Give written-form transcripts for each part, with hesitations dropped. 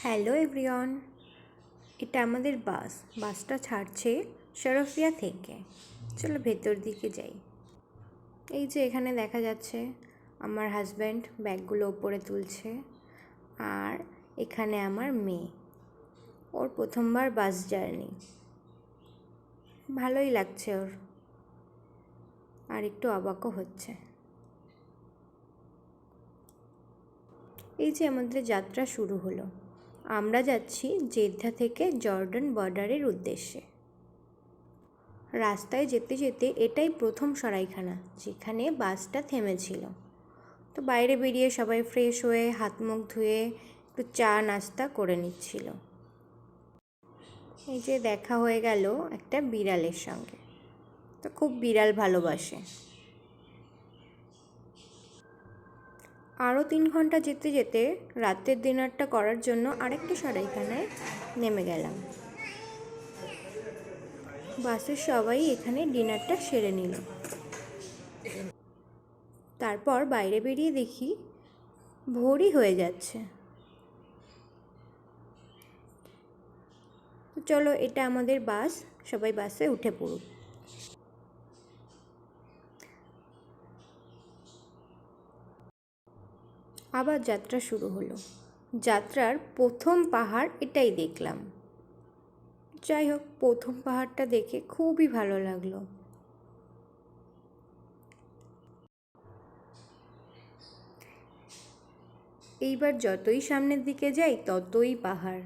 Hello everyone, এটা আমাদের বাসটা ছাড়ছে শরফিয়া থেকে। চলো ভেতর দিকে যাই। এই যে এখানে দেখা যাচ্ছে আমার হাজব্যান্ড ব্যাগগুলো ওপরে তুলছে, আর এখানে আমার মেয়ে, ওর প্রথমবার বাস জার্নি। ভালোই লাগছে ওর, আর একটু অবাকও হচ্ছে। এই যে আমাদের যাত্রা শুরু হলো। আমরা যাচ্ছি জেদ্দা থেকে জর্ডান বর্ডারের উদ্দেশ্যে। রাস্তায় যেতে যেতে এটাই প্রথম সরাইখানা যেখানে বাসটা থেমেছিল। তো বাইরে বেরিয়ে সবাই ফ্রেশ হয়ে হাত মুখ ধুয়ে একটু চা নাস্তা করে নিচ্ছিল। এই যে দেখা হয়ে গেল একটা বিড়ালের সঙ্গে, তো খুব বিড়াল ভালোবাসে। আরও 3 ঘন্টা যেতে যেতে রাতের ডিনারটা করার জন্য আরেকটা সরাইখানায় নেমে গেলাম। বাসের সবাই এখানে ডিনারটা সেরে নিল। তারপর বাইরে বেরিয়ে দেখি ভোরই হয়ে যাচ্ছে। চলো, এটা আমাদের বাস, সবাই বাসে উঠে পড়ুক। আবার যাত্রা শুরু হলো। যাত্রার প্রথম পাহাড় এটাই দেখলাম। যাই হোক, প্রথম পাহাড়টা দেখে খুবই ভালো লাগলো। এইবার যতই সামনের দিকে যাই ততই পাহাড়।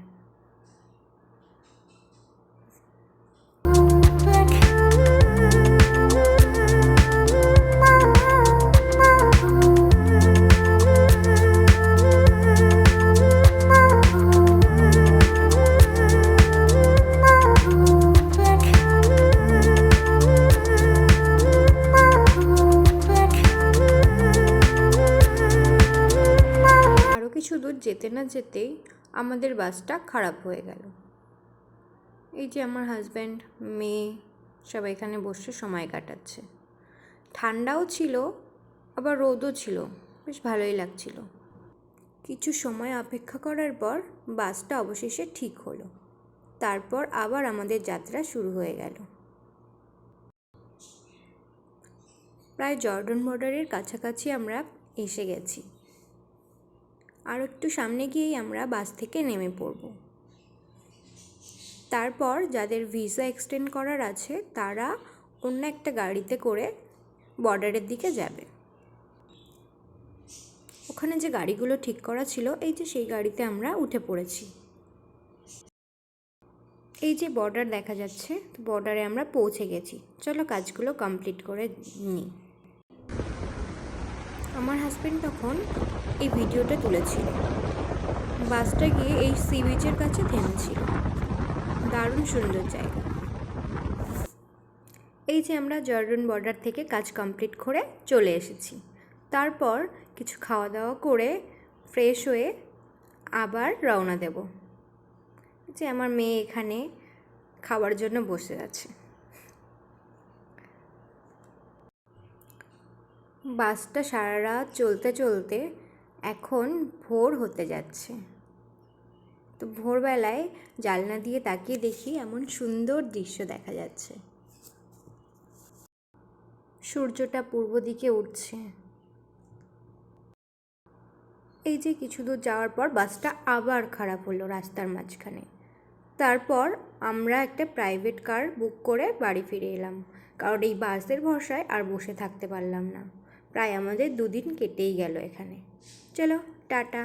কিছু দূর যেতে না যেতেই আমাদের বাসটা খারাপ হয়ে গেল। এই যে আমার হাজব্যান্ড, মেয়ে সবাই এখানে বসে সময় কাটাচ্ছে। ঠান্ডাও ছিল, আবার রোদও ছিল, বেশ ভালোই লাগছিল। কিছু সময় অপেক্ষা করার পর বাসটা অবশেষে ঠিক হলো। তারপর আবার আমাদের যাত্রা শুরু হয়ে গেল। প্রায় জর্ডান বর্ডারের কাছাকাছি আমরা এসে গেছি। আর একটু সামনে গিয়েই আমরা বাস থেকে নেমে পড়ব। তারপর যাদের ভিসা এক্সটেন্ড করার আছে তারা অন্য একটা গাড়িতে করে বর্ডারের দিকে যাবে। ওখানে যে গাড়িগুলো ঠিক করা ছিল, এই যে সেই গাড়িতে আমরা উঠে পড়েছি। এই যে বর্ডার দেখা যাচ্ছে, বর্ডারে আমরা পৌঁছে গেছি। চলো কাজগুলো কমপ্লিট করে নিই। আমার হাজব্যান্ড তখন এই ভিডিওটা তুলেছিল। বাসটা গিয়ে এই সি বিচের কাছে থেমেছিল। দারুণ সুন্দর জায়গা। এই যে আমরা জর্ডান বর্ডার থেকে কাজ কমপ্লিট করে চলে এসেছি। তারপর কিছু খাওয়া দাওয়া করে ফ্রেশ হয়ে আবার রওনা দেব। যে আমার মেয়ে এখানে খাওয়ার জন্য বসে আছে। বাসটা সারা রাত চলতে চলতে এখন ভোর হতে যাচ্ছে। তো ভোরবেলায় জানলা দিয়ে তাকিয়ে দেখি এমন সুন্দর দৃশ্য দেখা যাচ্ছে। সূর্যটা পূর্ব দিকে উঠছে। এই যে কিছু দূর যাওয়ার পর বাসটা আবার খারাপ হলো রাস্তার মাঝখানে। তারপর আমরা একটা প্রাইভেট কার বুক করে বাড়ি ফিরে এলাম, কারণ এই বাসের ভরসায় আর বসে থাকতে পারলাম না। প্রায় আমাদের 2 দিন কেটেই গেল এখানে। চলো টাটা।